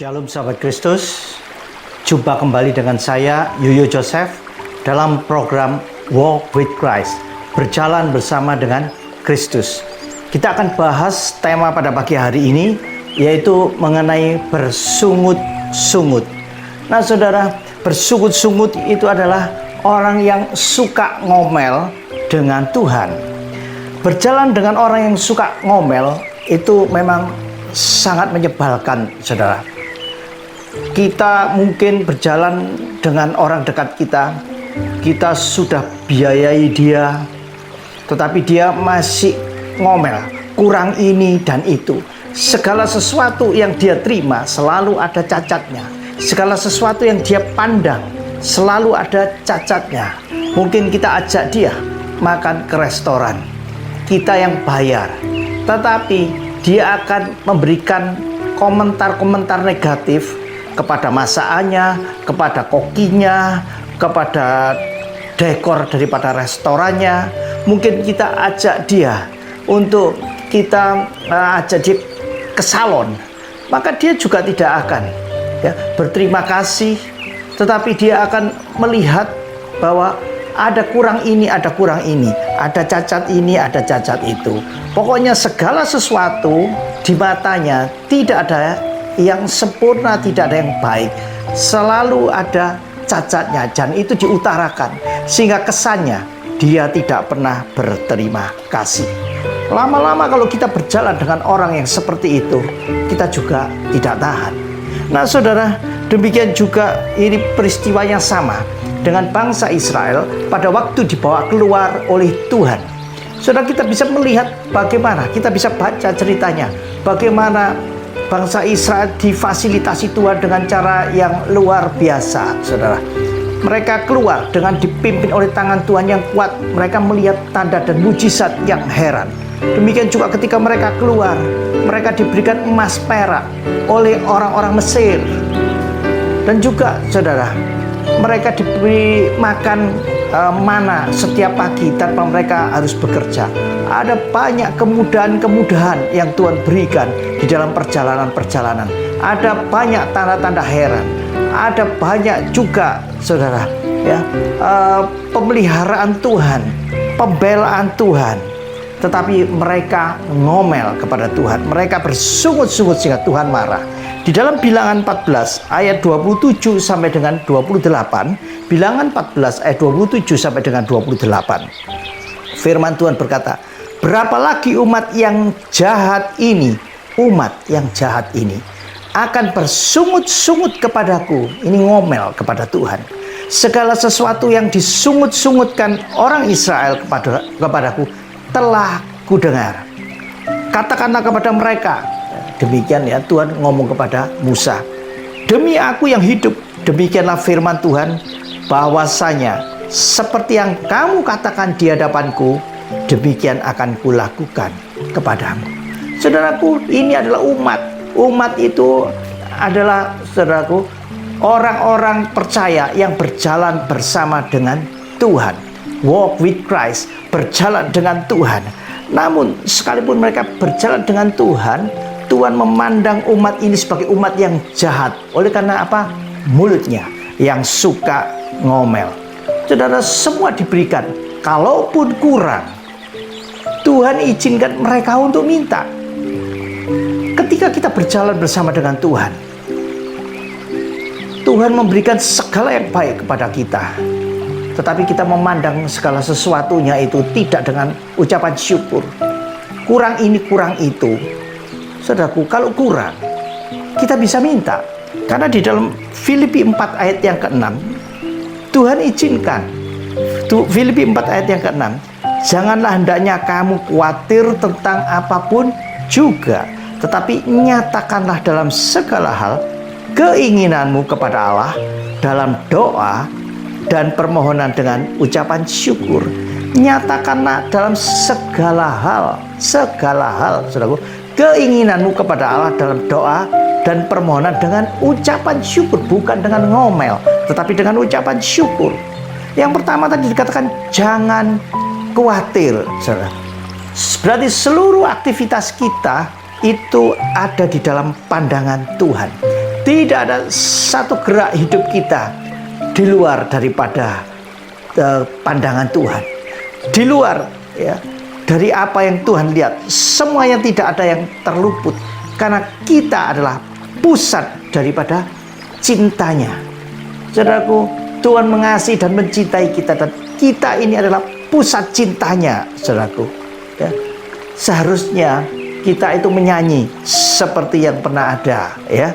Shalom sahabat Kristus, jumpa kembali dengan saya Yuyo Joseph dalam program Walk with Christ, berjalan bersama dengan Kristus. Kita akan bahas tema pada pagi hari ini, yaitu mengenai bersungut-sungut. Nah saudara, bersungut-sungut itu adalah orang yang suka ngomel dengan Tuhan. Berjalan dengan orang yang suka ngomel itu memang sangat menyebalkan, saudara. Kita mungkin berjalan dengan orang dekat kita, kita sudah biayai dia, tetapi dia masih ngomel, kurang ini dan itu. Segala sesuatu yang dia terima selalu ada cacatnya. Segala sesuatu yang dia pandang selalu ada cacatnya. Mungkin kita ajak dia makan ke restoran, kita yang bayar, tetapi dia akan memberikan komentar-komentar negatif kepada masakannya, kepada kokinya, kepada dekor daripada restorannya. Mungkin kita ajak dia untuk kita ajak dia ke salon, maka dia juga tidak akan berterima kasih, tetapi dia akan melihat bahwa ada kurang ini, ada kurang ini, ada cacat ini, ada cacat itu. Pokoknya segala sesuatu di matanya tidak ada yang sempurna, tidak ada yang baik. Selalu ada cacatnya dan itu diutarakan, sehingga kesannya dia tidak pernah berterima kasih. Lama-lama kalau kita berjalan dengan orang yang seperti itu, kita juga tidak tahan. Nah saudara, demikian juga ini peristiwa yang sama dengan bangsa Israel pada waktu dibawa keluar oleh Tuhan. Saudara, kita bisa melihat bagaimana, kita bisa baca ceritanya, bagaimana bangsa Israel difasilitasi Tuhan dengan cara yang luar biasa, saudara. Mereka keluar dengan dipimpin oleh tangan Tuhan yang kuat. Mereka melihat tanda dan mujizat yang heran. Demikian juga ketika mereka keluar, mereka diberikan emas perak oleh orang-orang Mesir. Dan juga, saudara, mereka diberi makan mana setiap pagi tanpa mereka harus bekerja. Ada banyak kemudahan-kemudahan yang Tuhan berikan di dalam perjalanan-perjalanan. Ada banyak tanda-tanda heran. Ada banyak juga, saudara, pemeliharaan Tuhan, pembelaan Tuhan. Tetapi mereka ngomel kepada Tuhan. Mereka bersungut-sungut sehingga Tuhan marah. Di dalam Bilangan 14 ayat 27 sampai dengan 28, Bilangan 14 ayat 27 sampai dengan 28. Firman Tuhan berkata, "Berapa lagi umat yang jahat ini akan bersungut-sungut kepadaku." Ini ngomel kepada Tuhan. "Segala sesuatu yang disungut-sungutkan orang Israel kepadaku telah kudengar. Katakanlah kepada mereka," demikian ya Tuhan ngomong kepada Musa, "Demi aku yang hidup, demikianlah firman Tuhan, bahwasanya seperti yang kamu katakan di hadapanku, demikian akan kulakukan kepadamu." Saudaraku, ini adalah umat. Umat itu adalah, saudaraku, orang-orang percaya yang berjalan bersama dengan Tuhan. Walk with Christ, berjalan dengan Tuhan. Namun sekalipun mereka berjalan dengan Tuhan, Tuhan memandang umat ini sebagai umat yang jahat. Oleh karena apa? Mulutnya yang suka ngomel. Saudara, semua diberikan. Kalaupun kurang, Tuhan izinkan mereka untuk minta. Ketika kita berjalan bersama dengan Tuhan, Tuhan memberikan segala yang baik kepada kita. Tetapi kita memandang segala sesuatunya itu tidak dengan ucapan syukur. Kurang ini, kurang itu. Saudaraku, kalau kurang, kita bisa minta. Karena di dalam Filipi 4 ayat yang ke-6, Tuhan izinkan. Filipi 4 ayat yang ke-6, "Janganlah hendaknya kamu khawatir tentang apapun juga, tetapi nyatakanlah dalam segala hal keinginanmu kepada Allah dalam doa dan permohonan dengan ucapan syukur." Nyatakanlah dalam segala hal, saudaraku, keinginanmu kepada Allah dalam doa dan permohonan dengan ucapan syukur, bukan dengan ngomel, tetapi dengan ucapan syukur. Yang pertama tadi dikatakan jangan khawatir, saudara. Berarti seluruh aktivitas kita itu ada di dalam pandangan Tuhan. Tidak ada satu gerak hidup kita di luar daripada pandangan Tuhan, di luar ya dari apa yang Tuhan lihat. Semuanya tidak ada yang terluput, karena kita adalah pusat daripada cintanya. Saudaraku, Tuhan mengasihi dan mencintai kita, dan kita ini adalah pusat cintanya, saudaraku ya. Seharusnya kita itu menyanyi seperti yang pernah ada ya,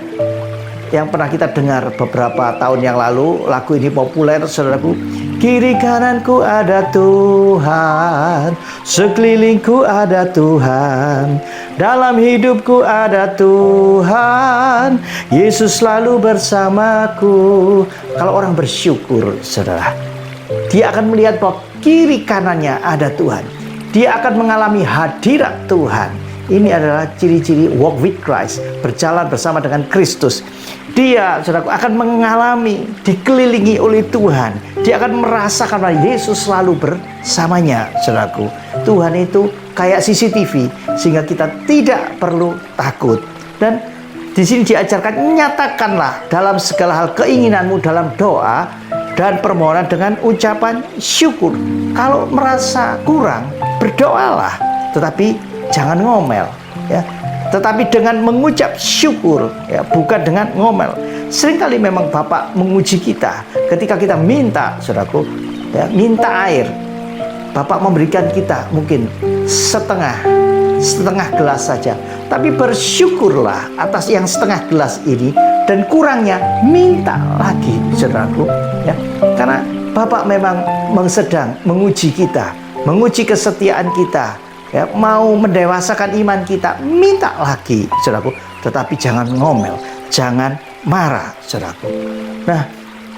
yang pernah kita dengar beberapa tahun yang lalu. Lagu ini populer, saudaraku. Kiri kananku ada Tuhan, sekelilingku ada Tuhan, dalam hidupku ada Tuhan, Yesus selalu bersamaku. Kalau orang bersyukur, saudara, dia akan melihat bahwa kiri kanannya ada Tuhan. Dia akan mengalami hadirat Tuhan. Ini adalah ciri-ciri walk with Christ, berjalan bersama dengan Kristus. Dia, saudaraku, akan mengalami dikelilingi oleh Tuhan. Dia akan merasakan bahwa Yesus selalu bersamanya, saudaraku. Tuhan itu kayak CCTV, sehingga kita tidak perlu takut. Dan di sini diajarkan, nyatakanlah dalam segala hal keinginanmu dalam doa dan permohonan dengan ucapan syukur. Kalau merasa kurang, berdoalah, tetapi jangan ngomel ya. Tetapi dengan mengucap syukur ya, bukan dengan ngomel. Seringkali memang Bapak menguji kita ketika kita minta, saudaraku ya, minta air. Bapak memberikan kita mungkin setengah gelas saja, tapi bersyukurlah atas yang setengah gelas ini, dan kurangnya minta lagi, saudaraku ya. Karena Bapak memang sedang menguji kita, menguji kesetiaan kita ya, mau mendewasakan iman kita. Minta lagi, saudaraku, tetapi jangan ngomel, jangan marah, saudaraku. Nah,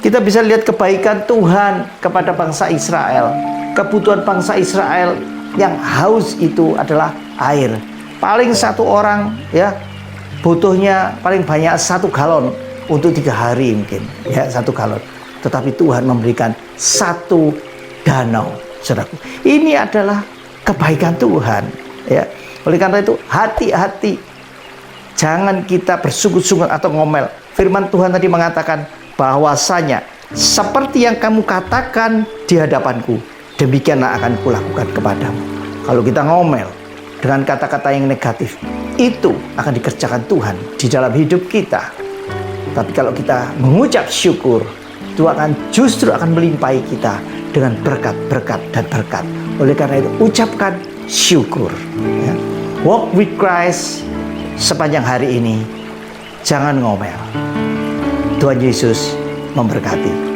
kita bisa lihat kebaikan Tuhan kepada bangsa Israel. Kebutuhan bangsa Israel yang haus itu adalah air. Paling satu orang ya butuhnya paling banyak 1 galon untuk 3 hari mungkin ya, 1 galon. Tetapi Tuhan memberikan 1 danau, saudaraku. Ini adalah kebaikan Tuhan ya. Oleh karena itu, hati-hati, jangan kita bersungut-sungut atau ngomel. Firman Tuhan tadi mengatakan bahwasanya seperti yang kamu katakan di hadapanku, demikianlah akan kulakukan kepadamu. Kalau kita ngomel dengan kata-kata yang negatif, itu akan dikerjakan Tuhan di dalam hidup kita. Tapi kalau kita mengucap syukur, Tuhan justru akan melimpahi kita dengan berkat-berkat dan berkat. Oleh karena itu, ucapkan syukur ya. Walk with Christ sepanjang hari ini, jangan ngomel. Tuhan Yesus memberkati.